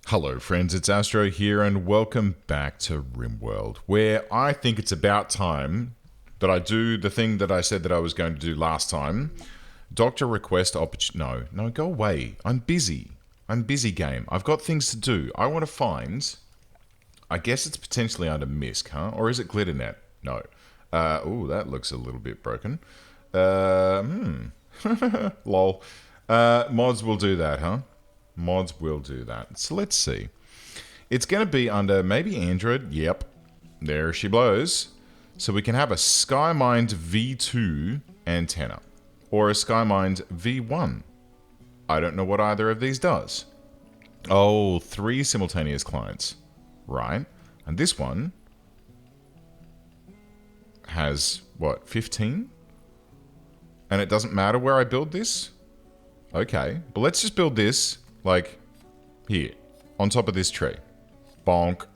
Hello friends, it's Astro here and welcome back to Rimworld, where I think it's about time that I do the thing that I said that I was going to do last time. Doctor request No, go away. I'm busy. I'm busy game. I've got things to do. I want to find... I guess it's potentially under MISC, huh? Or is it GlitterNet? No. Ooh, that looks a little bit broken. Lol. Mods will do that, huh? Mods will do that. So let's see. It's going to be under maybe Android. Yep. There she blows. So we can have a Skymind V2 antenna. Or a Skymind V1. I don't know what either of these does. Oh, 3 simultaneous clients. Right. And this one has, what, 15? And it doesn't matter where I build this? Okay. But let's just build this... like, here, on top of this tree. Bonk.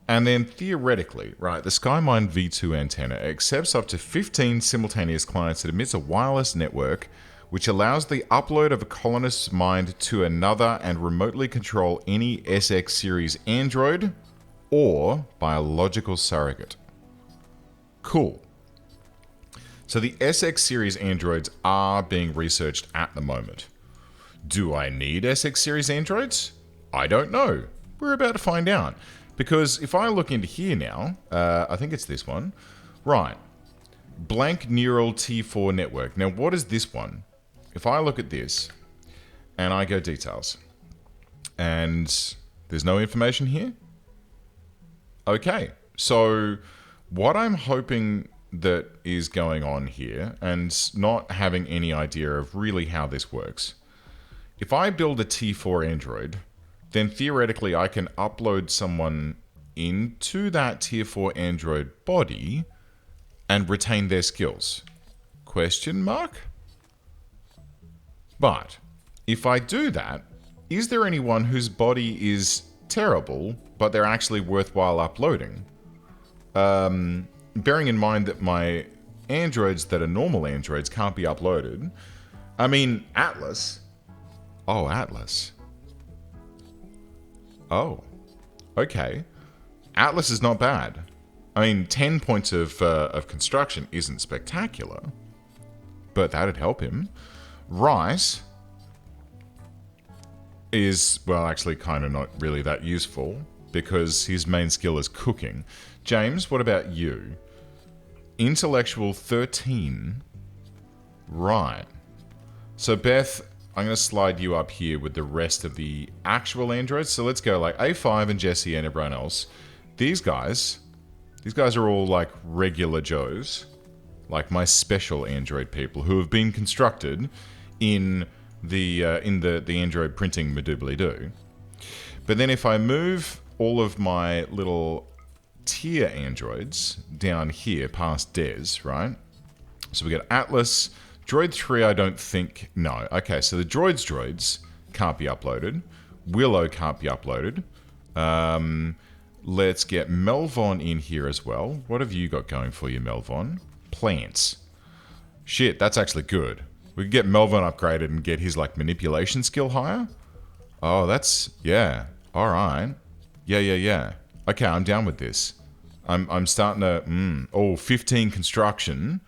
And then, theoretically, right, the Skymind V2 antenna accepts up to 15 simultaneous clients. It emits a wireless network, which allows the upload of a colonist's mind to another and remotely control any SX series android or biological surrogate. Cool. So the SX series androids are being researched at the moment. Do I need SX series androids? I don't know. We're about to find out. Because if I look into here now, I think it's this one. Right. Blank neural T4 network. Now, what is this one? If I look at this, and I go details, and there's no information here? Okay. So, what I'm hoping that is going on here, and not having any idea of really how this works... if I build a T4 Android, then theoretically I can upload someone into that Tier 4 Android body and retain their skills. Question mark? But if I do that, is there anyone whose body is terrible, but they're actually worthwhile uploading? Bearing in mind that my androids that are normal androids can't be uploaded. I mean, Atlas... Oh, Atlas. Oh. Okay. Atlas is not bad. I mean, 10 points of construction isn't spectacular. But that'd help him. Rice is, well, actually kind of not really that useful. Because his main skill is cooking. James, what about you? Intellectual 13. Right. So Beth... I'm going to slide you up here with the rest of the actual androids. So let's go like A5 and Jesse and everyone else. These guys are all like regular Joes. Like my special android people who have been constructed in the android printing madoobly-doo. But then if I move all of my little tier androids down here past Des, right? So we got Atlas... Droid 3, I don't think... No. Okay, so the droids can't be uploaded. Willow can't be uploaded. Let's get Melvon in here as well. What have you got going for you, Melvon? Plants. Shit, that's actually good. We can get Melvon upgraded and get his, like, manipulation skill higher. Oh, that's... yeah. Alright. Yeah. Okay, I'm down with this. I'm starting to... Oh, 15 construction...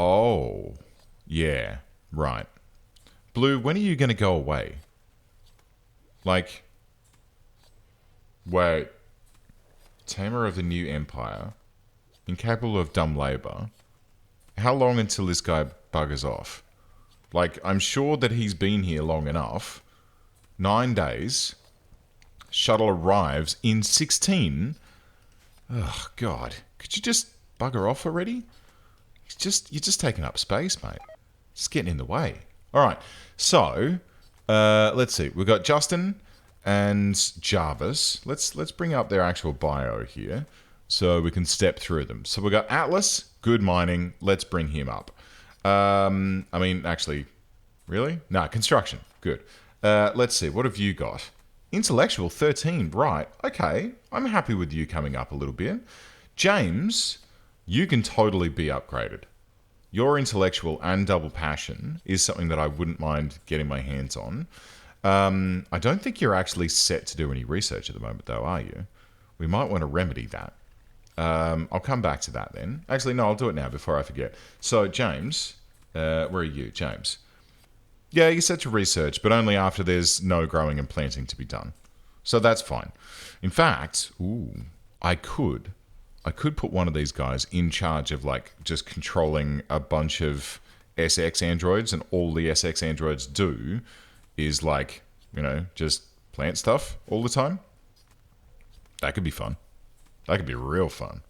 Oh, yeah, right. Blue, when are you going to go away? Like, wait. Tamer of the New Empire. Incapable of dumb labor. How long until this guy buggers off? Like, I'm sure that he's been here long enough. 9 days. Shuttle arrives in 16. Oh, God. Could you just bugger off already? You're just taking up space, mate. Just getting in the way. All right. So, let's see. We've got Justin and Jarvis. Let's bring up their actual bio here so we can step through them. So we've got Atlas, good mining. Let's bring him up. I mean, actually, really? No, construction. Good. Let's see. What have you got? Intellectual 13. Right. Okay. I'm happy with you coming up a little bit. James... you can totally be upgraded. Your intellectual and double passion is something that I wouldn't mind getting my hands on. I don't think you're actually set to do any research at the moment, though, are you? We might want to remedy that. I'll come back to that then. Actually, no, I'll do it now before I forget. So, James, where are you, James? Yeah, you're set to research, but only after there's no growing and planting to be done. So that's fine. In fact, I could put one of these guys in charge of like just controlling a bunch of SX androids, and all the SX androids do is like, just plant stuff all the time. That could be fun. That could be real fun.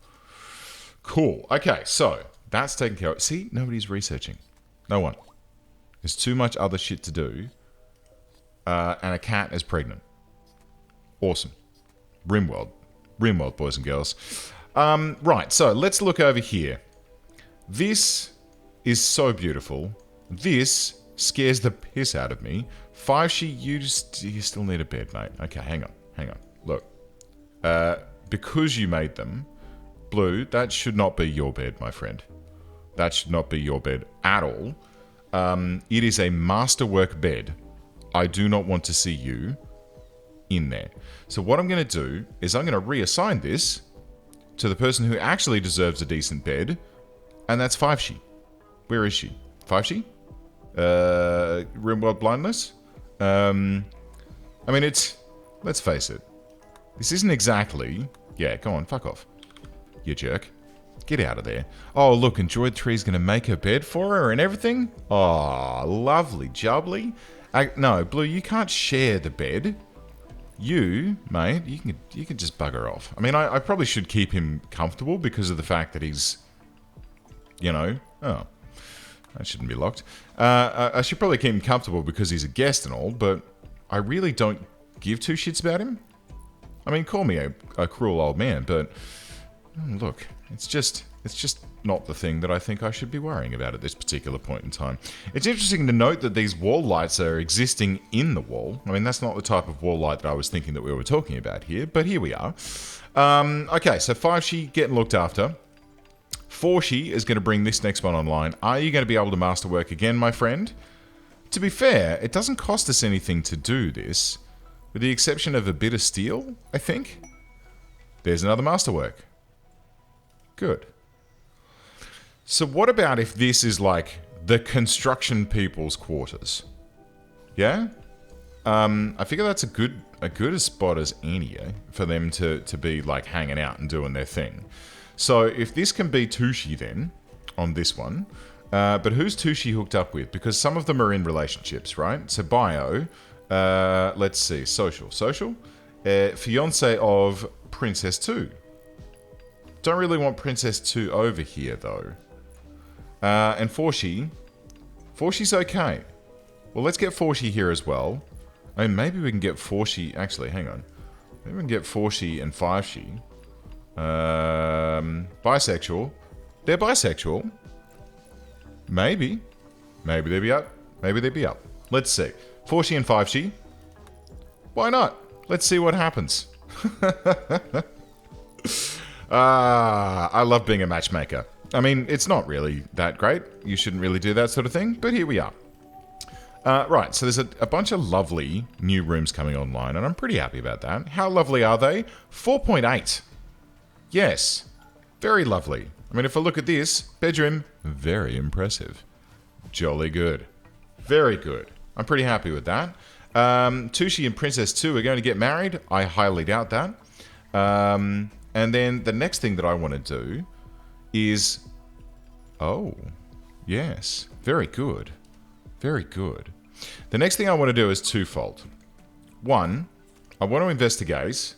Cool. Okay, so that's taken care of. See, nobody's researching. No one. There's too much other shit to do. And a cat is pregnant. Awesome. Rimworld. Rimworld, boys and girls. Right, so let's look over here. This is so beautiful. This scares the piss out of me. 5she, you still need a bed, mate. Okay, hang on. Look. Because you made them, Blue, that should not be your bed, my friend. That should not be your bed at all. It is a masterwork bed. I do not want to see you in there. So what I'm going to do is I'm going to reassign this to the person who actually deserves a decent bed, and that's 5she. Where is she? 5she? Rimworld blindness? I mean, let's face it. This isn't exactly... Yeah, go on, fuck off. You jerk. Get out of there. Oh, look, and Droid 3's going to make her bed for her and everything? Oh, lovely jubbly. No, Blue, you can't share the bed. You, mate, you can just bugger off. I mean, I probably should keep him comfortable because of the fact that he's, oh, that shouldn't be locked. I should probably keep him comfortable because he's a guest and all, but I really don't give two shits about him. I mean, call me a cruel old man, but look, it's just not the thing that I think I should be worrying about at this particular point in time. It's interesting to note that these wall lights are existing in the wall. I mean, that's not the type of wall light that I was thinking that we were talking about here, but here we are. Okay, so 5she getting looked after. 4she is going to bring this next one online. Are you going to be able to masterwork again, my friend? To be fair, it doesn't cost us anything to do this, with the exception of a bit of steel, I think. There's another masterwork. Good. So what about if this is like the construction people's quarters? Yeah? I figure that's a good as spot as any, for them to be like hanging out and doing their thing. So if this can be 2she then, on this one, but who's 2she hooked up with? Because some of them are in relationships, right? So bio, let's see, social, fiance of Princess 2. Don't really want Princess 2 over here though. And 4she's okay. Well, let's get 4she here as well. I mean, maybe we can get 4she... Actually, hang on. Maybe we can get 4she and 5she. Bisexual. They're bisexual. Maybe. Maybe they'll be up. Maybe they'll be up. Let's see. 4she and 5she. Why not? Let's see what happens. I love being a matchmaker. I mean, it's not really that great. You shouldn't really do that sort of thing, but here we are. Right, so there's a bunch of lovely new rooms coming online, and I'm pretty happy about that. How lovely are they? 4.8. Yes, very lovely. I mean, if I look at this, bedroom, very impressive. Jolly good. Very good. I'm pretty happy with that. 2she and Princess 2 are going to get married. I highly doubt that. And then the next thing that I want to do is... Oh, yes. Very good. Very good. The next thing I want to do is twofold. One, I want to investigate.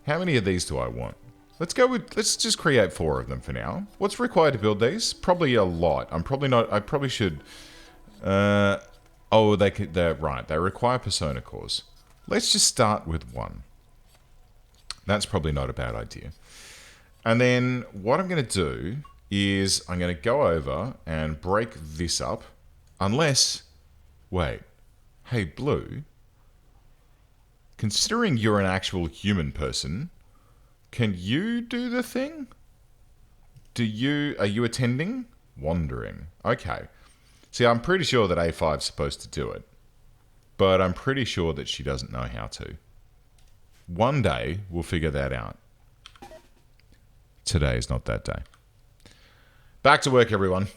How many of these do I want? Let's just create 4 of them for now. What's required to build these? Probably a lot. I probably should... they're right. They require persona cores. Let's just start with 1. That's probably not a bad idea. And then what I'm going to do is I'm going to go over and break this up. Unless... Wait. Hey, Blue. Considering you're an actual human person, can you do the thing? Are you attending? Wandering. Okay. See, I'm pretty sure that A5's supposed to do it. but I'm pretty sure that she doesn't know how to. One day, we'll figure that out. Today is not that day. Back to work, everyone.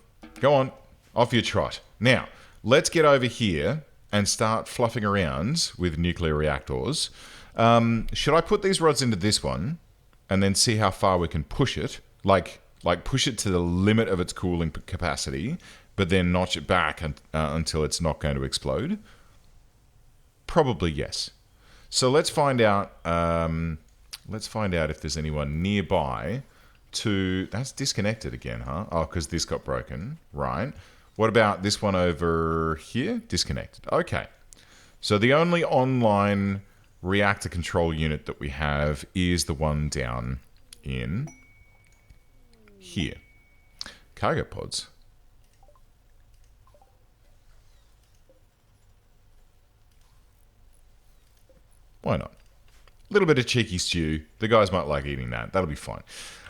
Go on, off your trot. Now, let's get over here and start fluffing around with nuclear reactors. Should I put these rods into this one and then see how far we can push it? Like push it to the limit of its cooling capacity, but then notch it back until it's not going to explode? Probably yes. So let's find out. Let's find out if there's anyone nearby. That's disconnected again, huh? Oh, because this got broken, right? What about this one over here? Disconnected. Okay. So the only online reactor control unit that we have is the one down in here. Cargo pods. Why not? A little bit of cheeky stew. The guys might like eating that. That'll be fine.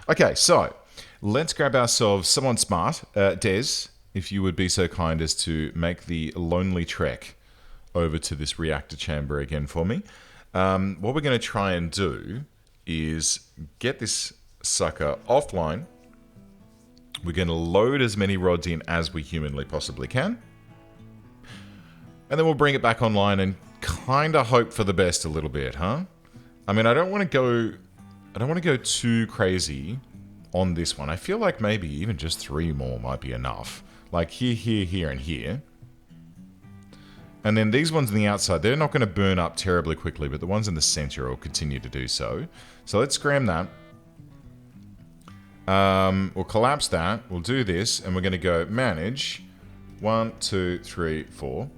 Okay, so let's grab ourselves someone smart. Des, if you would be so kind as to make the lonely trek over to this reactor chamber again for me. What we're going to try and do is get this sucker offline. We're going to load as many rods in as we humanly possibly can. And then we'll bring it back online and kind of hope for the best a little bit, huh? I mean, I don't want to go too crazy on this one. I feel like maybe even just 3 more might be enough. Like here, here, here, and here. And then these ones on the outside, they're not going to burn up terribly quickly, but the ones in the center will continue to do so. So let's scram that. We'll collapse that. We'll do this, and we're going to go manage. 1, 2, 3, 4.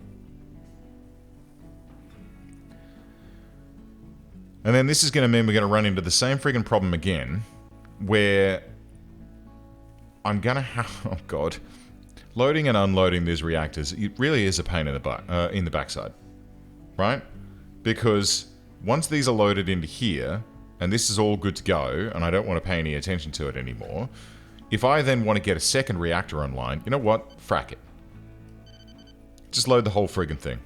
And then this is going to mean we're going to run into the same friggin' problem again, where I'm going to have... Oh, God. Loading and unloading these reactors, it really is a pain in the backside, right? Because once these are loaded into here, and this is all good to go, and I don't want to pay any attention to it anymore, if I then want to get a second reactor online, you know what? Frack it. Just load the whole friggin' thing.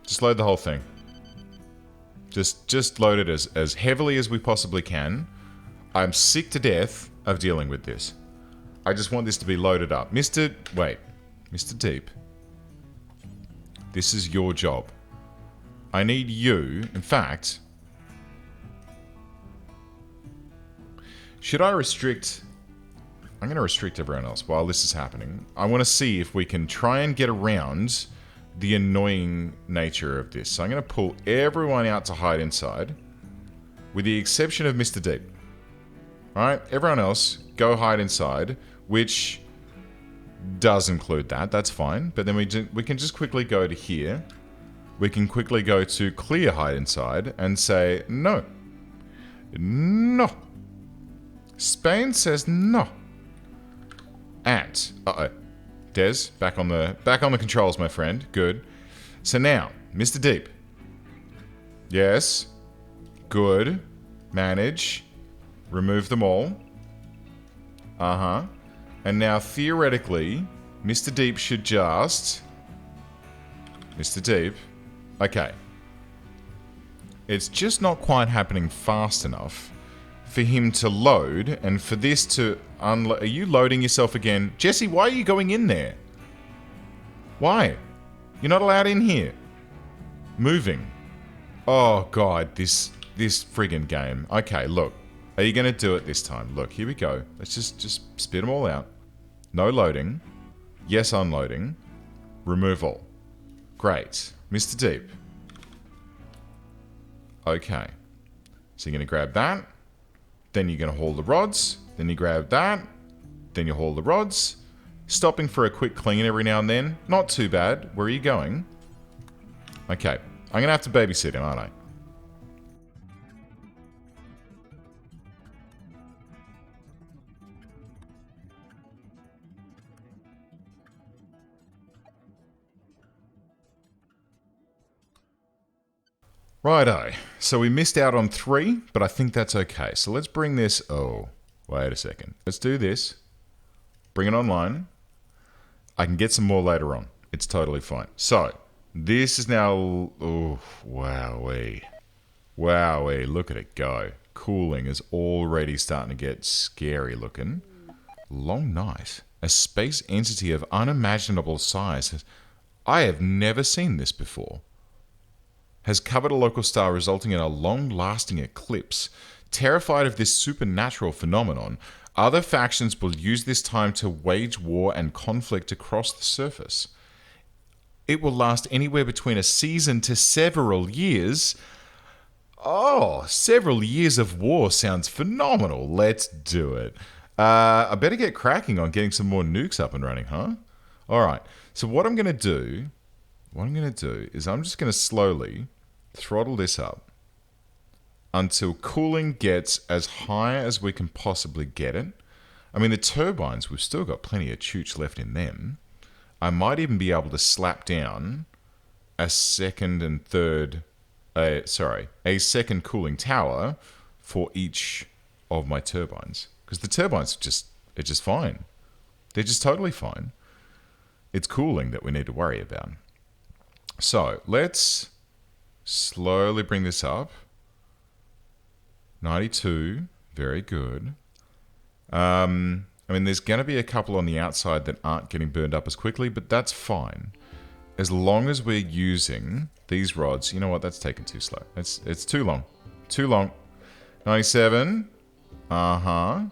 Just load the whole thing. Just load it as heavily as we possibly can. I'm sick to death of dealing with this. I just want this to be loaded up. Mr. Deep. This is your job. I need you. In fact, should I restrict... I'm going to restrict everyone else while this is happening. I want to see if we can try and get around the annoying nature of this. So I'm going to pull everyone out to hide inside, with the exception of Mr. Deep. Alright, everyone else, go hide inside, which does include that. That's fine. But then we can just quickly go to here. We can quickly go to clear hide inside and say, no. No. Spain says no. And, uh-oh. Des, back on the controls, my friend. Good. So now, Mr. Deep. Yes. Good. Manage. Remove them all. Uh-huh. And now, theoretically, Mr. Deep should just... Mr. Deep. Okay. It's just not quite happening fast enough for him to load, and for this to unload... Are you loading yourself again? Jesse, why are you going in there? Why? You're not allowed in here. Moving. Oh, God, this friggin' game. Okay, look. Are you going to do it this time? Look, here we go. Let's just spit them all out. No loading. Yes, unloading. Remove all. Great. Mr. Deep. Okay. So you're going to grab that. Then you're going to haul the rods. Then you grab that. Then you haul the rods. Stopping for a quick clean every now and then. Not too bad. Where are you going? Okay. I'm going to have to babysit him, aren't I? Righto. So we missed out on 3, but I think that's okay. So let's bring this... Oh, wait a second. Let's do this. Bring it online. I can get some more later on. It's totally fine. So, This is now... Oh, wowee. Wowee, look at it go. Cooling is already starting to get scary looking. Long night. A space entity of unimaginable size. I have never seen this before. Has covered a local star, resulting in a long-lasting eclipse. Terrified of this supernatural phenomenon, other factions will use this time to wage war and conflict across the surface. It will last anywhere between a season to several years. Oh, several years of war sounds phenomenal. Let's do it. I better get cracking on getting some more nukes up and running, huh? All right. So what I'm going to do is I'm just going to slowly throttle this up until cooling gets as high as we can possibly get it. I mean, the turbines, we've still got plenty of chooch left in them. I might even be able to slap down a second cooling tower for each of my turbines. Because the turbines are just fine. They're just totally fine. It's cooling that we need to worry about. So, let's slowly bring this up. 92, very good. I mean, there's going to be a couple on the outside that aren't getting burned up as quickly, but that's fine. As long as we're using these rods. You know what? That's taking too slow. It's too long. Too long. 97. Uh-huh. A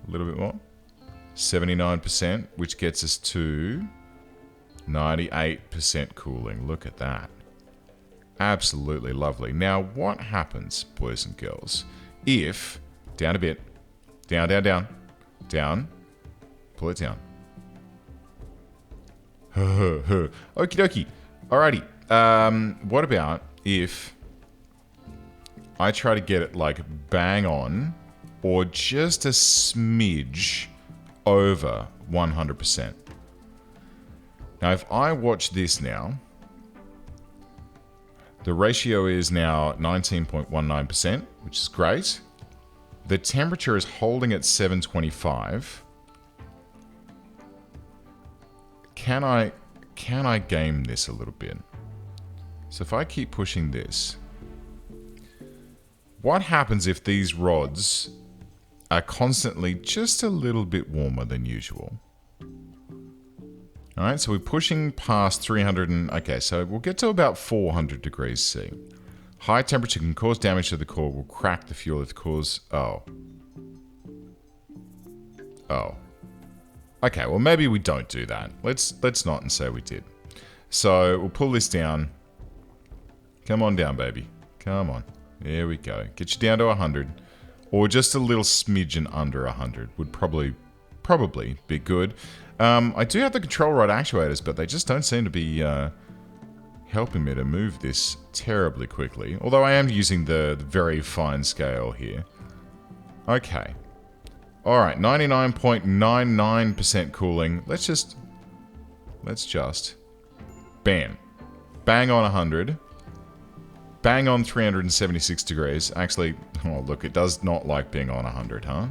little bit more. 79%, which gets us to 98% cooling. Look at that. Absolutely lovely. Now, what happens, boys and girls, if... Down a bit. Down, down, down. Down. Pull it down. Okie dokie. Alrighty. What about if I try to get it, like, bang on or just a smidge over 100%? Now, if I watch this now, the ratio is now 19.19%, which is great. The temperature is holding at 725. Can I game this a little bit? So if I keep pushing this, what happens if these rods are constantly just a little bit warmer than usual? Alright, so we're pushing past 300 and... Okay, so we'll get to about 400 degrees C. High temperature can cause damage to the core, will crack the fuel if cause... Oh. Oh. Okay, well maybe we don't do that. Let's not and say we did. So we'll pull this down. Come on down, baby. Come on. There we go. Get you down to 100. Or just a little smidgen under 100 would probably be good. I do have the control rod actuators, but they just don't seem to be helping me to move this terribly quickly. Although I am using the very fine scale here. Okay. Alright, 99.99% cooling. Let's just... Bam. Bang on 100. Bang on 376 degrees. Actually, oh look, it does not like being on 100, huh?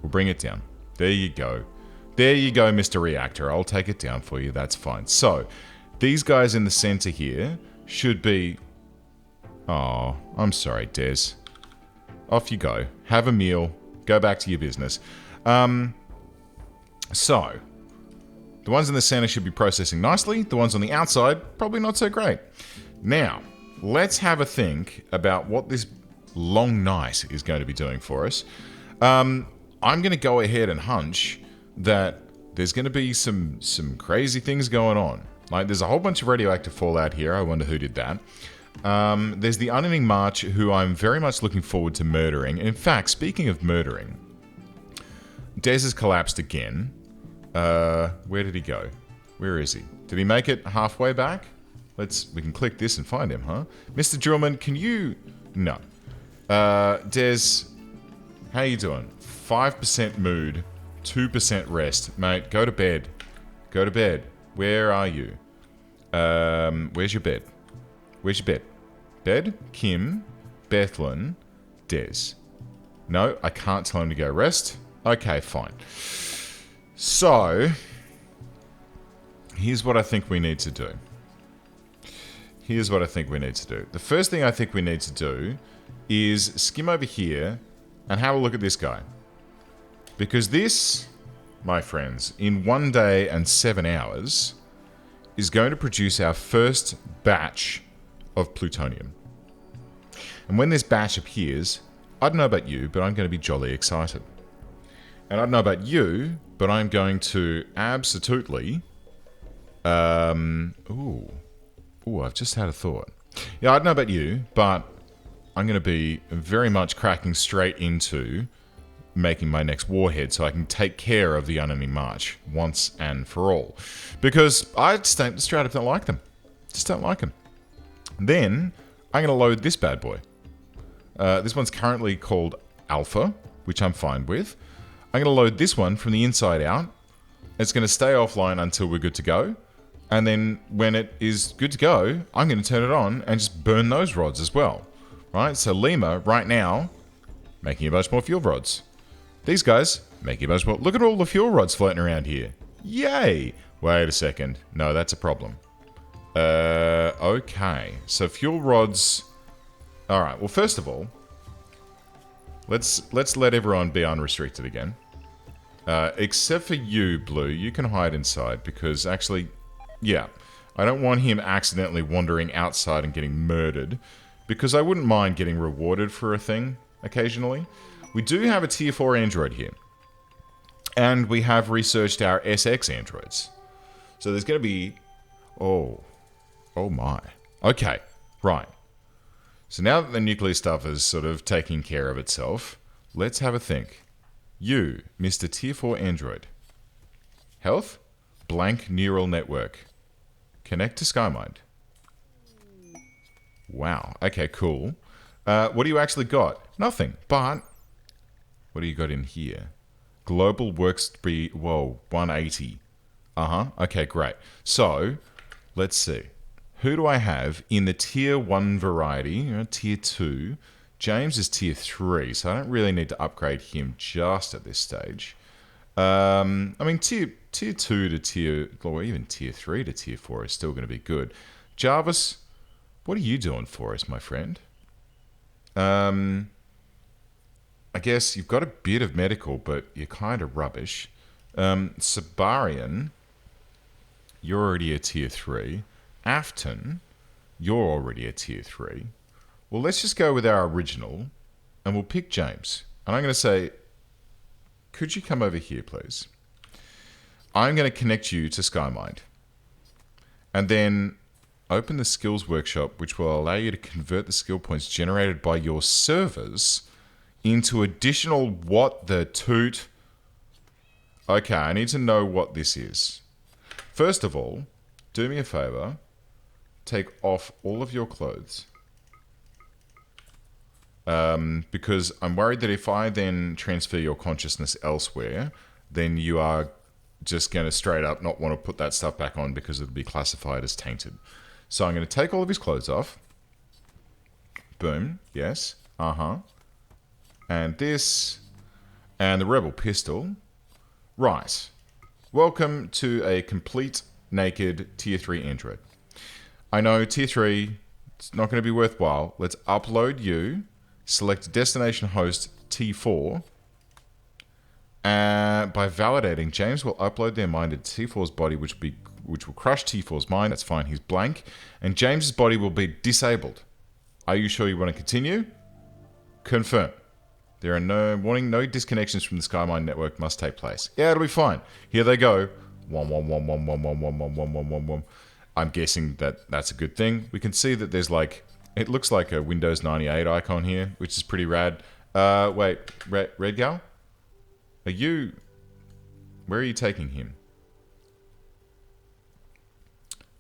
We'll bring it down. There you go. There you go, Mr. Reactor. I'll take it down for you. That's fine. So, these guys in the center here should be... Oh, I'm sorry, Des. Off you go. Have a meal. Go back to your business. So, the ones in the center should be processing nicely. The ones on the outside, probably not so great. Now, let's have a think about what this long night is going to be doing for us. I'm going to go ahead and hunch that there's going to be some crazy things going on. Like, there's a whole bunch of radioactive fallout here. I wonder who did that. There's the Unending March, who I'm very much looking forward to murdering. In fact, speaking of murdering, Des has collapsed again. Where did he go? Where is he? Did he make it halfway back? We can click this and find him, huh? Mr. Drillman, can you... No. Des, how you doing? 5% mood, 2% rest. Mate, go to bed. Go to bed. Where are you? Where's your bed? Where's your bed? Bed, Kim, Bethlin, Des. No, I can't tell him to go rest. Okay, fine. So, here's what I think we need to do. Here's what I think we need to do. The first thing I think we need to do is skim over here and have a look at this guy. Because this, my friends, in 1 day and 7 hours, is going to produce our first batch of plutonium. And when this batch appears, I don't know about you, but I'm going to be jolly excited. And I don't know about you, but I'm going to absolutely... Ooh, I've just had a thought. Yeah, I don't know about you, but I'm going to be very much cracking straight into making my next warhead so I can take care of the unending march once and for all. Because I just straight up don't like them. Just don't like them. Then, I'm going to load this bad boy. This one's currently called Alpha, which I'm fine with. I'm going to load this one from the inside out. It's going to stay offline until we're good to go. And then when it is good to go, I'm going to turn it on and just burn those rods as well. Right? So Lima, right now, making a bunch more fuel rods. These guys, making a bunch more... Look at all the fuel rods floating around here. Yay! Wait a second. No, that's a problem. Okay. So fuel rods... Alright, well first of all, let's let everyone be unrestricted again. Except for you, Blue. You can hide inside because actually, yeah, I don't want him accidentally wandering outside and getting murdered because I wouldn't mind getting rewarded for a thing occasionally. We do have a tier 4 android here. And we have researched our SX androids. So there's going to be... Oh my. Okay, right. So now that the nuclear stuff is sort of taking care of itself, let's have a think. You, Mr. Tier 4 Android. Health? Blank neural network. Connect to Skymind. Wow. Okay, cool. What do you actually got? Nothing. But, what do you got in here? Global work speed, 180. Okay, great. So, let's see. Who do I have in the tier 1 variety? Tier 2. James is tier 3, so I don't really need to upgrade him just at this stage. I mean, tier 2 to tier... or even tier 3 to tier 4 is still going to be good. Jarvis, what are you doing for us, my friend? I guess you've got a bit of medical, but you're kind of rubbish. Sabarian, you're already a tier 3. Afton, you're already a tier 3. Well, let's just go with our original, and we'll pick James. And I'm going to say, could you come over here, please? I'm going to connect you to Skymind. And then open the skills workshop, which will allow you to convert the skill points generated by your servers into additional what the toot. Okay, I need to know what this is. First of all, do me a favor. Take off all of your clothes. Because I'm worried that if I then transfer your consciousness elsewhere, then you are just going to straight up not want to put that stuff back on because it'll be classified as tainted. So I'm going to take all of his clothes off. Boom. Yes. And this. And the rebel pistol. Right. Welcome to a complete naked tier 3 android. I know tier 3, it's not going to be worthwhile. Let's upload you. Select destination host T4. By validating, James will upload their mind into T4's body, which will crush T4's mind. That's fine. He's blank. And James's body will be disabled. Are you sure you want to continue? Confirm. There are no disconnections from the Skymind network must take place. Yeah, it'll be fine. Here they go. 1. I'm guessing that that's a good thing. We can see that there's like, it looks like a Windows 98 icon here, which is pretty rad. Wait, Red Gal? Where are you taking him?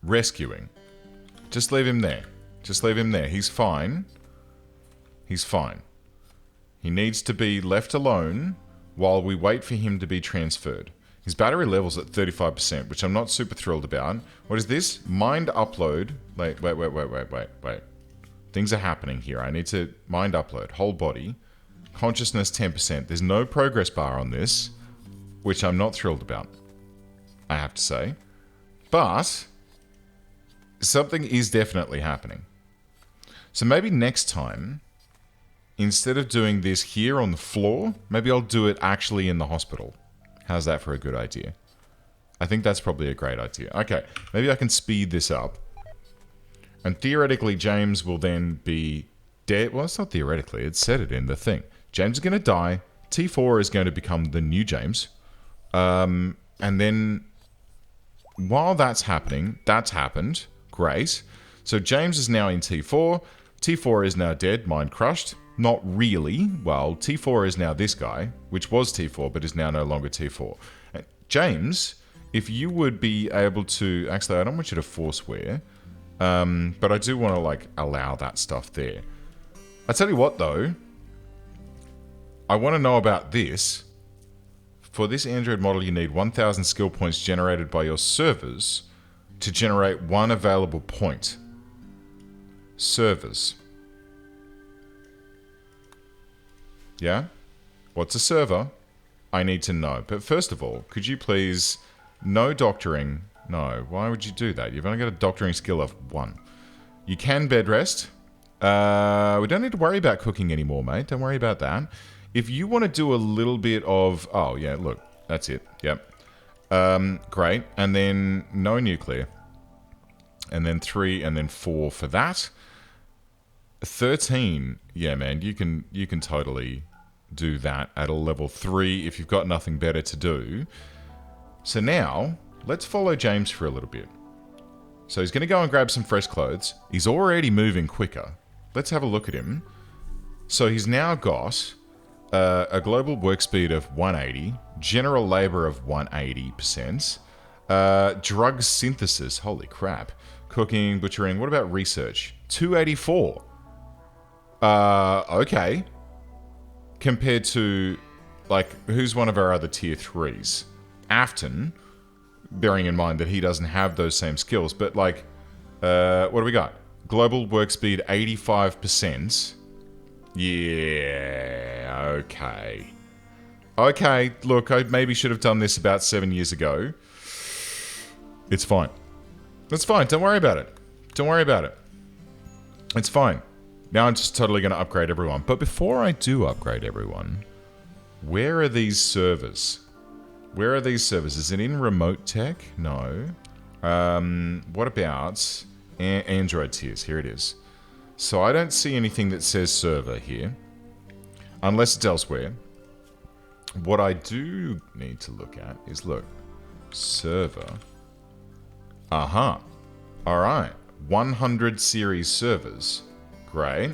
Rescuing. Just leave him there. Just leave him there. He's fine. He's fine. He needs to be left alone while we wait for him to be transferred. His battery level's at 35%, which I'm not super thrilled about. What is this? Mind upload. Wait. Things are happening here. I need to mind upload. Whole body. Consciousness 10%. There's no progress bar on this, which I'm not thrilled about, I have to say. But something is definitely happening. So maybe next time, instead of doing this here on the floor, maybe I'll do it actually in the hospital. How's that for a good idea? I think that's probably a great idea. Okay, maybe I can speed this up. And theoretically, James will then be dead. Well, it's not theoretically. It said it in the thing. James is going to die. T4 is going to become the new James. And then while that's happening, that's happened. Great. So James is now in T4. T4 is now dead, mind crushed. Not really. Well, T4 is now this guy, which was T4, but is now no longer T4. And James, if you would be able to... Actually, I don't want you to force wear. But I do want to, like, allow that stuff there. I tell you what, though. I want to know about this. For this Android model, you need 1,000 skill points generated by your servers to generate one available point. Servers. Yeah? What's a server? I need to know. But first of all, could you please... No doctoring. No, why would you do that? You've only got a doctoring skill of 1. You can bed rest. We don't need to worry about cooking anymore, mate. Don't worry about that. If you want to do a little bit of... Oh, yeah, look. That's it. Yep. Great. And then no nuclear. And then 3 and then 4 for that. 13. Yeah, man, you can totally do that at a level 3 if you've got nothing better to do. So now, let's follow James for a little bit. So he's going to go and grab some fresh clothes. He's already moving quicker. Let's have a look at him. So he's now got a global work speed of 180, general labor of 180%, drug synthesis, holy crap, cooking, butchering, what about research? 284. Okay. Compared to, like, who's one of our other tier 3s? Afton, bearing in mind that he doesn't have those same skills, but like, what do we got? Global work speed 85%. Yeah, okay. Okay, look, I maybe should have done this about 7 years ago. It's fine. It's fine, don't worry about it. Don't worry about it. It's fine. Now I'm just totally going to upgrade everyone. But before I do upgrade everyone, where are these servers? Where are these servers? Is it in remote tech? No. What about Android tiers? Here it is. So I don't see anything that says server here. Unless it's elsewhere. What I do need to look at is, look. Server. Aha. Alright. 100 series servers. Great.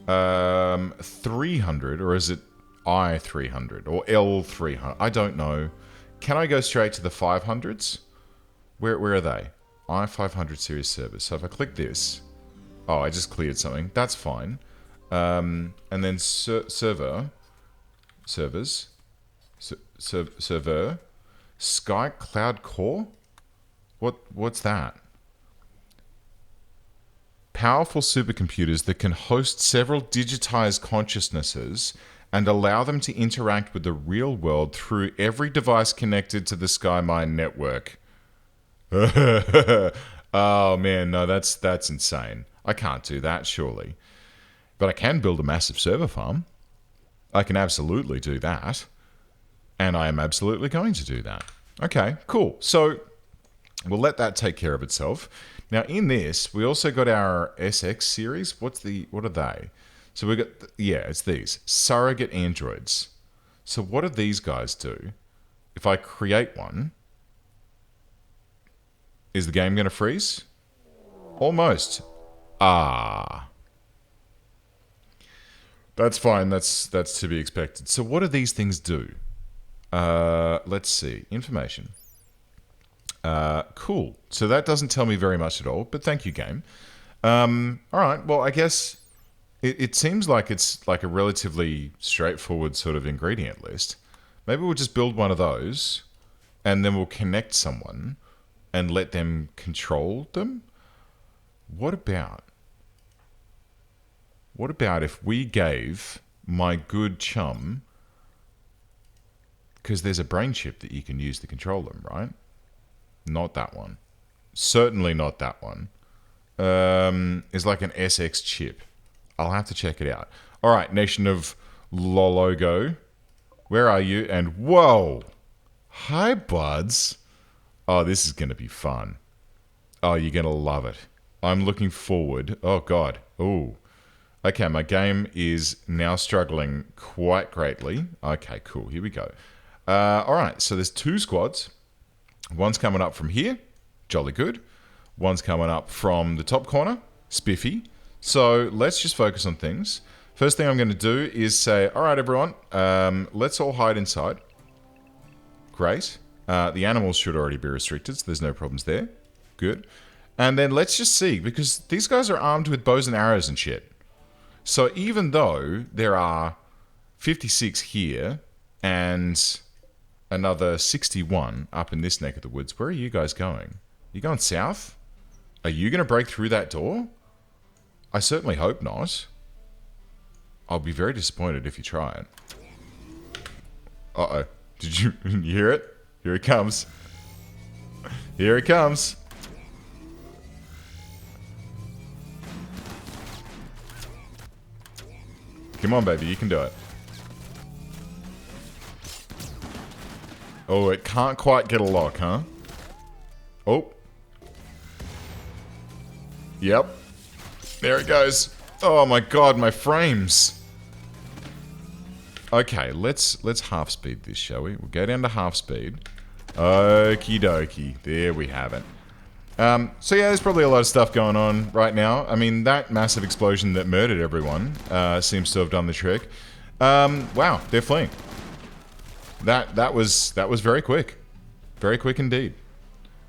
300, or is it I300 or L300? I don't know. Can I go straight to the 500s? Where are they? I500 series servers. So if I click this, oh, I just cleared something. That's fine. And then server, Sky Cloud Core. What's that? Powerful supercomputers that can host several digitized consciousnesses and allow them to interact with the real world through every device connected to the Skymind network. Oh man, no, that's insane. I can't do that, surely. But I can build a massive server farm. I can absolutely do that. And I am absolutely going to do that. Okay, cool. So we'll let that take care of itself. Now in this, we also got our SX series. What are they? So we got, yeah, it's these. Surrogate androids. So what do these guys do? If I create one, is the game going to freeze? Almost. Ah. That's fine. That's to be expected. So what do these things do? Let's see. Information. Cool. So that doesn't tell me very much at all, but thank you, game. All right. Well, I guess it seems like it's like a relatively straightforward sort of ingredient list. Maybe we'll just build one of those, and then we'll connect someone and let them control them. What about if we gave my good chum, because there's a brain chip that you can use to control them, right? Not that one. Certainly not that one. Is like an SX chip. I'll have to check it out. All right, Nation of Lologo. Where are you? And whoa! Hi, buds. Oh, this is going to be fun. Oh, you're going to love it. I'm looking forward. Oh, God. Oh. Okay, my game is now struggling quite greatly. Okay, cool. Here we go. All right, so there's 2 squads. One's coming up from here. Jolly good. One's coming up from the top corner. Spiffy. So let's just focus on things. First thing I'm going to do is say, all right, everyone, let's all hide inside. Great. The animals should already be restricted, so there's no problems there. Good. And then let's just see, because these guys are armed with bows and arrows and shit. So even though there are 56 here and another 61 up in this neck of the woods, where are you guys going? You going south? Are you going to break through that door? I certainly hope not. I'll be very disappointed if you try it. Uh-oh. Did you hear it? Here it comes. Here it comes. Come on, baby. You can do it. Oh, it can't quite get a lock, huh? Oh. Yep. There it goes. Oh my god, my frames. Okay, let's half speed this, shall we? We'll go down to half speed. Okie dokie. There we have it. So yeah, there's probably a lot of stuff going on right now. I mean, that massive explosion that murdered everyone seems to have done the trick. Wow, they're fleeing. That was very quick. Very quick indeed.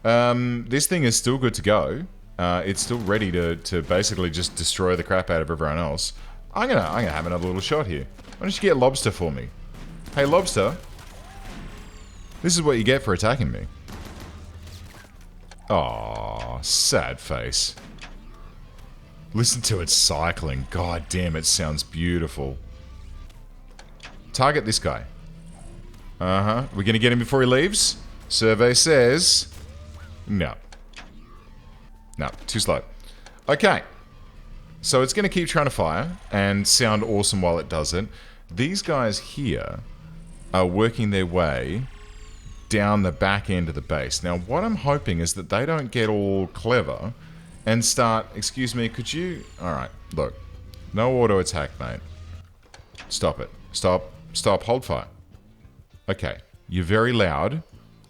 This thing is still good to go. It's still ready to basically just destroy the crap out of everyone else. I'm gonna have another little shot here. Why don't you get Lobster for me? Hey, Lobster. This is what you get for attacking me. Aw, sad face. Listen to it cycling. God damn, it sounds beautiful. Target this guy. Uh-huh. We're gonna get him before he leaves? Survey says... No. No, too slow. Okay. So it's gonna keep trying to fire and sound awesome while it does it. These guys here are working their way down the back end of the base. Now, what I'm hoping is that they don't get all clever and start... Excuse me, could you... Alright, look. No auto attack, mate. Stop it. Stop. Stop. Hold fire. Okay. You're very loud.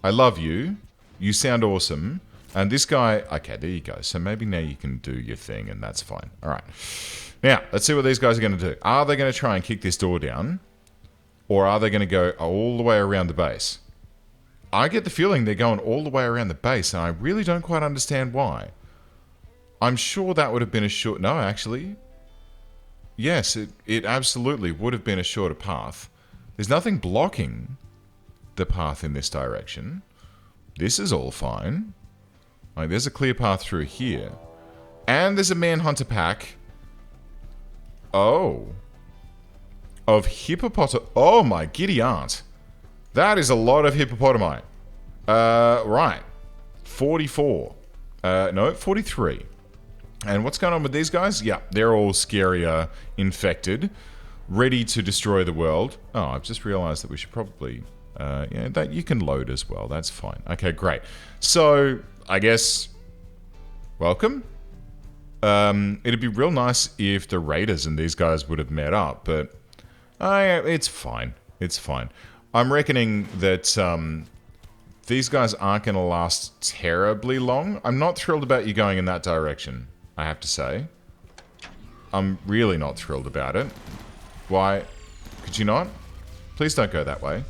I love you. You sound awesome. And this guy... Okay, there you go. So maybe now you can do your thing and that's fine. Alright. Now, let's see what these guys are going to do. Are they going to try and kick this door down? Or are they going to go all the way around the base? I get the feeling they're going all the way around the base, and I really don't quite understand why. I'm sure that would have been a short... No, actually. Yes, it absolutely would have been a shorter path. There's nothing blocking the path in this direction. This is all fine. Like, there's a clear path through here. And there's a manhunter pack. Oh. Of hippopotam... Oh, my giddy aunt. That is a lot of hippopotami. Right. 44. No, 43. And what's going on with these guys? Yeah, they're all scarier, infected, ready to destroy the world. Oh, I've just realized that we should probably... yeah, that you can load as well. That's fine. Okay, great. So, I guess... Welcome. It'd be real nice if the raiders and these guys would have met up, but... it's fine. It's fine. I'm reckoning that these guys aren't going to last terribly long. I'm not thrilled about you going in that direction, I have to say. I'm really not thrilled about it. Why? Could you not? Please don't go that way.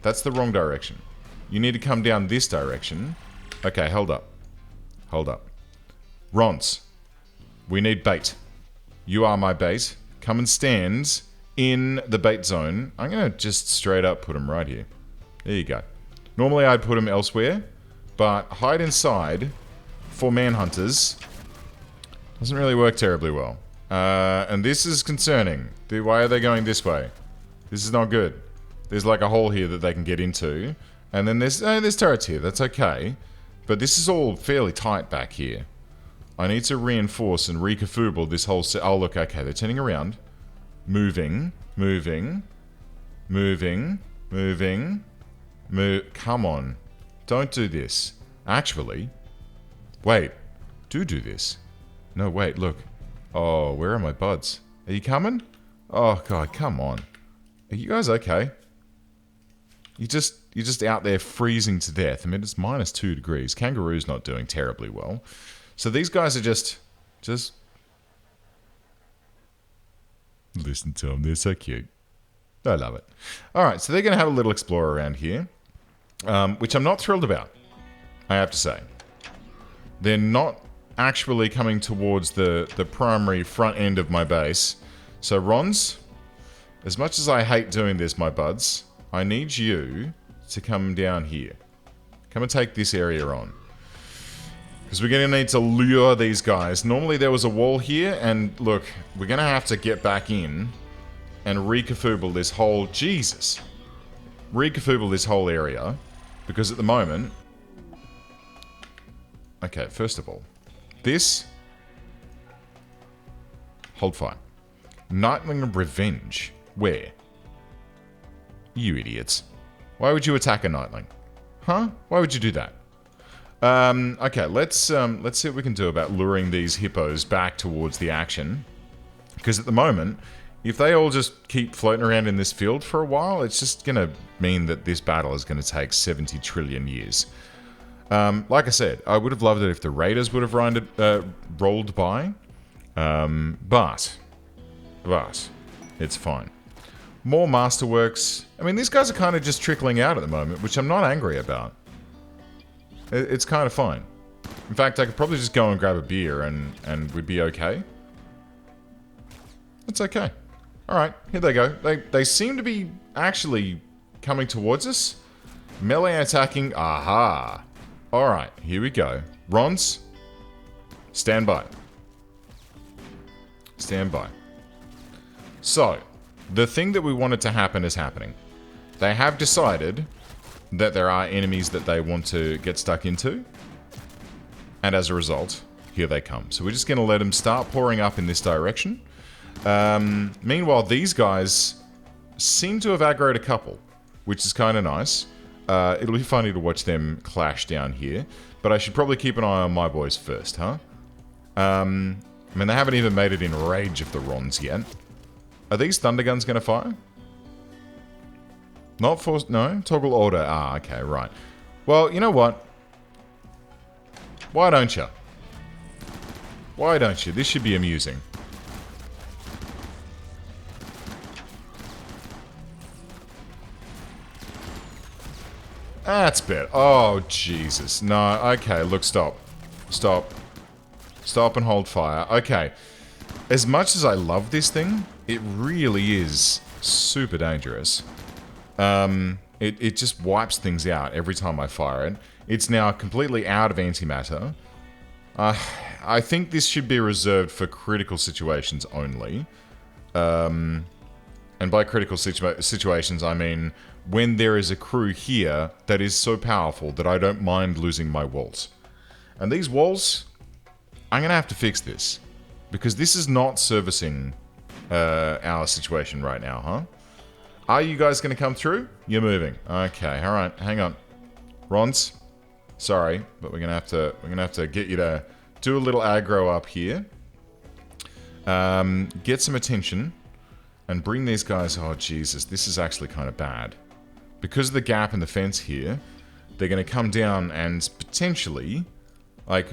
That's the wrong direction. You need to come down this direction. Okay, hold up. Hold up. Rons, we need bait. You are my bait. Come and stand... in the bait zone. I'm going to just straight up put him right here. There you go. Normally I'd put him elsewhere, but hide inside for manhunters doesn't really work terribly well. And this is concerning. Why are they going this way? This is not good. There's like a hole here that they can get into. And then there's turrets here. That's okay. But this is all fairly tight back here. I need to reinforce and recafooble this whole set. Oh, look, okay, they're turning around. Moving. Come on. Don't do this. Actually, wait. Do this. No, wait, look. Oh, where are my buds? Are you coming? Oh, God, come on. Are you guys okay? You're just out there freezing to death. I mean, it's -2 degrees. Kangaroo's not doing terribly well. So these guys are just listen to them. They're so cute. I love it. All right, so they're going to have a little explore around here, which I'm not thrilled about, I have to say. They're not actually coming towards the primary front end of my base. So, Rons, as much as I hate doing this, my buds, I need you to come down here. Come and take this area on. Because we're going to need to lure these guys. Normally there was a wall here, and look, we're going to have to get back in and recafooble this whole... Jesus! Recafooble this whole area. Because at the moment... Okay, first of all, this... Hold fire. Nightling of Revenge. Where? You idiots. Why would you attack a Nightling? Huh? Why would you do that? Okay, let's see what we can do about luring these hippos back towards the action. Because at the moment, if they all just keep floating around in this field for a while, it's just going to mean that this battle is going to take 70 trillion years. Like I said, I would have loved it if the raiders would have rolled by. But it's fine. More masterworks. I mean, these guys are kind of just trickling out at the moment, which I'm not angry about. It's kind of fine. In fact, I could probably just go and grab a beer and we'd be okay. It's okay. Alright, here they go. They seem to be actually coming towards us. Melee attacking. Aha. Alright, here we go. Rons, stand by. Stand by. So, the thing that we wanted to happen is happening. They have decided that there are enemies that they want to get stuck into. And as a result, here they come. So we're just going to let them start pouring up in this direction. Meanwhile, these guys seem to have aggroed a couple, which is kind of nice. It'll be funny to watch them clash down here. But I should probably keep an eye on my boys first, huh? I mean, they haven't even made it in range of the Rons yet. Are these thunder guns going to fire? Not forced, no? Toggle order. Ah, okay, right. Well, you know what? Why don't you? Why don't you? This should be amusing. That's better. Oh, Jesus. No, okay, look, stop. Stop. Stop and hold fire. Okay. As much as I love this thing, it really is super dangerous. It just wipes things out every time I fire it. It's now completely out of antimatter. I think this should be reserved for critical situations only. And by critical situations, I mean when there is a crew here that is so powerful that I don't mind losing my walls. And these walls, I'm going to have to fix this. Because this is not servicing our situation right now, huh? Are you guys going to come through? You're moving. Okay, all right. Hang on. Rons, sorry, but we're going to have to get you to do a little aggro up here. Get some attention and bring these guys. Oh, Jesus, this is actually kind of bad. Because of the gap in the fence here, they're going to come down and potentially, like,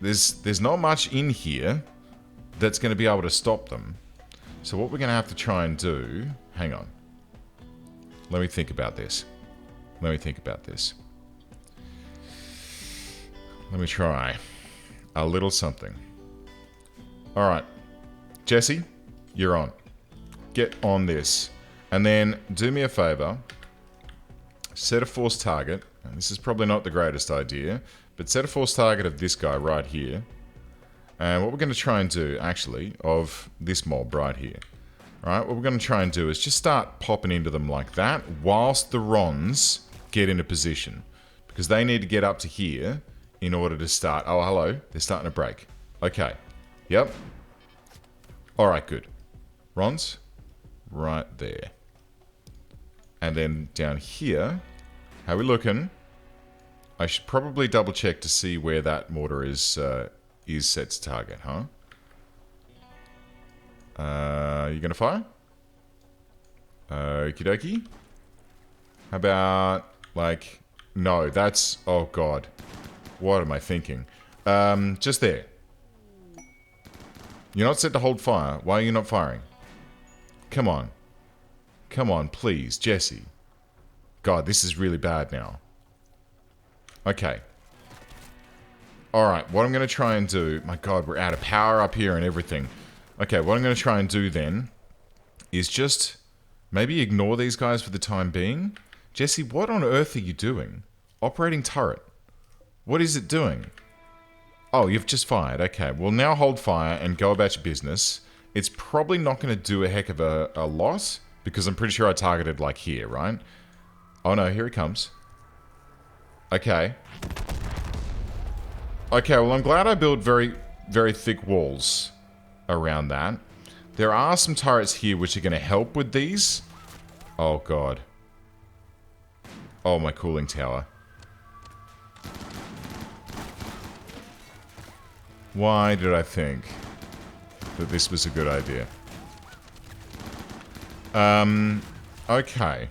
there's not much in here that's going to be able to stop them. So what we're going to have to try and do... Hang on. Let me think about this. Let me think about this. Let me try a little something. Alright. Jesse, you're on. Get on this. And then do me a favor. Set a force target. And this is probably not the greatest idea. But set a force target of this guy right here. And what we're going to try and do, actually, of this mob right here. Alright, what we're going to try and do is just start popping into them like that, whilst the Rons get into position. Because they need to get up to here, in order to start. Oh, hello. They're starting to break. Okay. Yep. All right, good. Ron's right there. And then down here, how we looking? I should probably double check to see where that mortar is set to target, huh? You gonna fire? Okie dokie. How about, like... No, that's... Oh, God. What am I thinking? Just there. You're not set to hold fire. Why are you not firing? Come on. Come on, please, Jesse. God, this is really bad now. Okay. Alright, what I'm going to try and do... My God, we're out of power up here and everything. Okay, what I'm going to try and do then is just maybe ignore these guys for the time being. Jesse, what on earth are you doing? Operating turret. What is it doing? Oh, you've just fired. Okay, well now hold fire and go about your business. It's probably not going to do a heck of a lot because I'm pretty sure I targeted like here, right? Oh no, here he comes. Okay. Okay, well I'm glad I built very, very thick walls around that. There are some turrets here which are going to help with these. Oh God. Oh, my cooling tower. Why did I think that this was a good idea? Okay.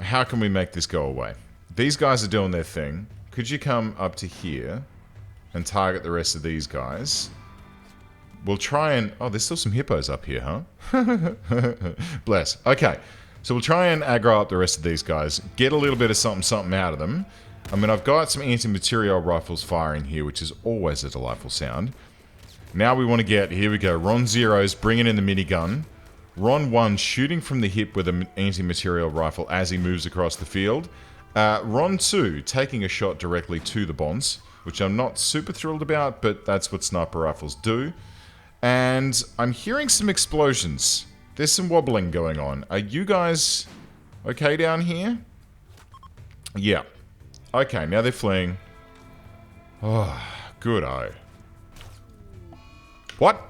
How can we make this go away? These guys are doing their thing. Could you come up to here and target the rest of these guys? We'll try and... Oh, there's still some hippos up here, huh? Bless. Okay. So we'll try and aggro up the rest of these guys. Get a little bit of something out of them. I mean, I've got some anti-material rifles firing here, which is always a delightful sound. Now we want to get... Here we go. Ron 0's bringing in the minigun. Ron 1 shooting from the hip with an anti-material rifle as he moves across the field. Ron 2 taking a shot directly to the bonds, which I'm not super thrilled about, but that's what sniper rifles do. And I'm hearing some explosions. There's some wobbling going on. Are you guys okay down here? Yeah. Okay, now they're fleeing. Oh, good-o. What?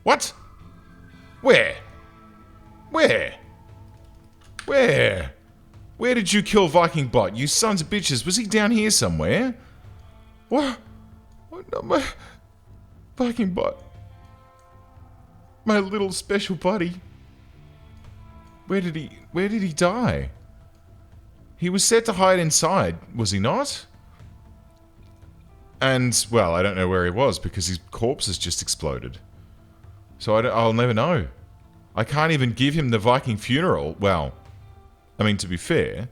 What? Where? Where? Where? Where did you kill Viking Bot? You sons of bitches. Was he down here somewhere? What? What? No, my... Viking Bot. My little special buddy. Where did he die? He was set to hide inside, was he not? And, well, I don't know where he was because his corpse has just exploded. So I'll never know. I can't even give him the Viking funeral. Well, I mean, to be fair,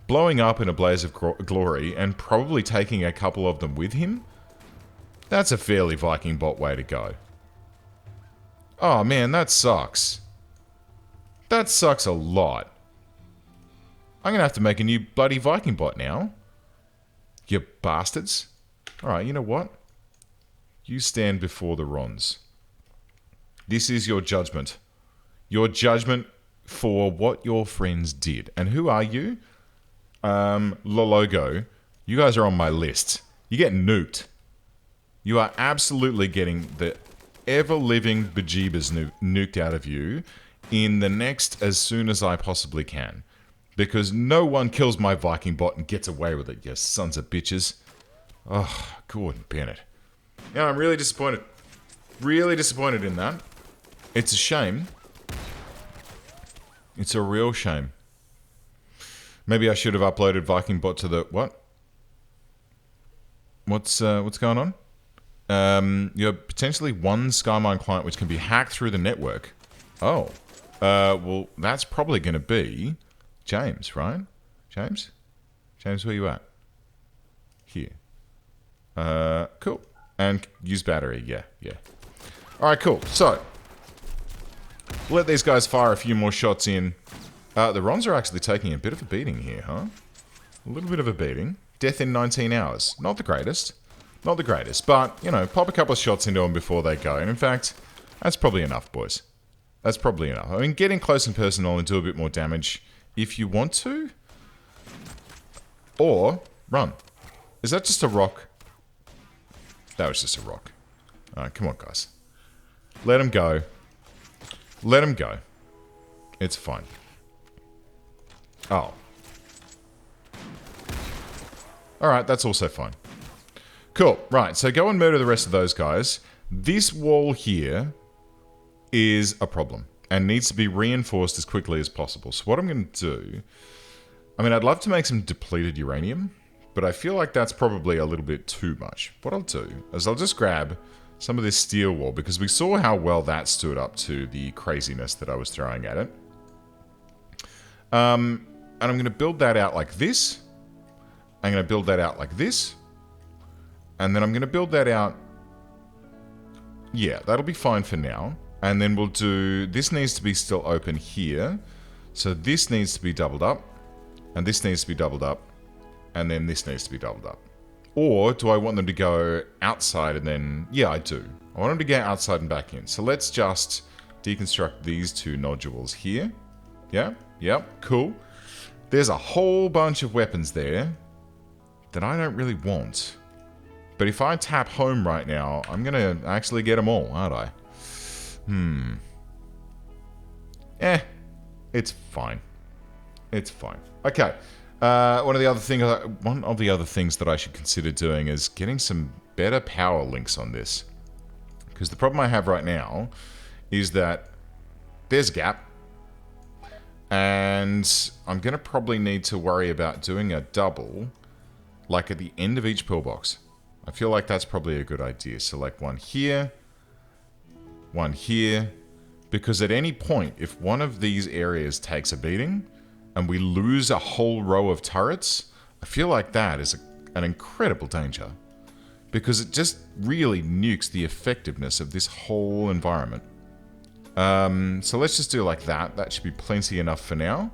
blowing up in a blaze of glory and probably taking a couple of them with him, that's a fairly Viking Bot way to go. Oh man, that sucks. That sucks a lot. I'm gonna have to make a new bloody Viking Bot now. You bastards. Alright, you know what? You stand before the Rons. This is your judgment. Your judgment for what your friends did. And who are you? Lologo. You guys are on my list. You get nuked. You are absolutely getting the ever-living bejeebers nuked out of you in the next as soon as I possibly can. Because no one kills my Viking Bot and gets away with it, you sons of bitches. Oh, Gordon Bennett. Yeah, I'm really disappointed. Really disappointed in that. It's a shame. It's a real shame. Maybe I should have uploaded Viking Bot to the... What? What's going on? You have potentially one Skymind client which can be hacked through the network. Oh. Well, that's probably going to be James, right? James? James, where you at? Here. Cool. And use battery. Yeah. Alright, cool. So, let these guys fire a few more shots in. The Rons are actually taking a bit of a beating here, huh? A little bit of a beating. Death in 19 hours. Not the greatest. Not the greatest, but, you know, pop a couple of shots into them before they go. And in fact, that's probably enough, boys. That's probably enough. I mean, getting close and personal and do a bit more damage if you want to. Or, Run. Is that just a rock? That was just a rock. Alright, come on, guys. Let him go. Let him go. It's fine. Oh. Alright, that's also fine. Cool. Right, so go and murder the rest of those guys. This wall here is a problem and needs to be reinforced as quickly as possible. So what I'm going to do... I mean, I'd love to make some depleted uranium, but I feel like that's probably a little bit too much. What I'll do is I'll just grab some of this steel wall, because we saw how well that stood up to the craziness that I was throwing at it. And I'm going to build that out like this. I'm going to build that out like this. And then I'm going to build that out... Yeah, that'll be fine for now. And then we'll do... This needs to be still open here. So this needs to be doubled up. And this needs to be doubled up. And then this needs to be doubled up. Or do I want them to go outside and then... Yeah, I do. I want them to get outside and back in. So let's just deconstruct these two nodules here. Yeah, yep, cool. There's a whole bunch of weapons there that I don't really want. But if I tap home right now, I'm going to actually get them all, aren't I? It's fine. It's fine. Okay. One of the other things that I should consider doing is getting some better power links on this. Because the problem I have right now is that there's a gap. And I'm going to probably need to worry about doing a double, like at the end of each pillbox. I feel like that's probably a good idea. So like one here, because at any point, if one of these areas takes a beating and we lose a whole row of turrets, I feel like that is an incredible danger, because it just really nukes the effectiveness of this whole environment. So let's just do like that. That should be plenty enough for now.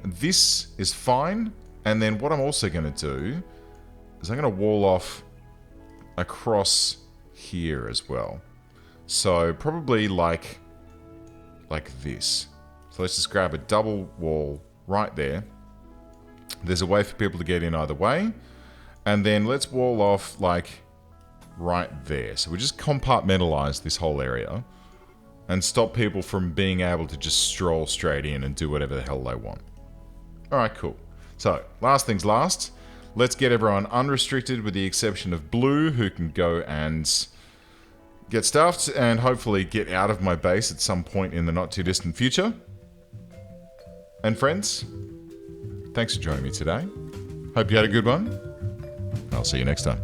This is fine. And then what I'm also going to do is I'm going to wall off across here as well. So probably like this. So let's just grab a double wall right there. There's a way for people to get in either way. And then let's wall off like right there. So we just compartmentalize this whole area and stop people from being able to just stroll straight in and do whatever the hell they want. Alright, cool. So, last things last. Let's get everyone unrestricted with the exception of Blue, who can go and get stuffed and hopefully get out of my base at some point in the not too distant future. And friends, thanks for joining me today. Hope you had a good one. I'll see you next time.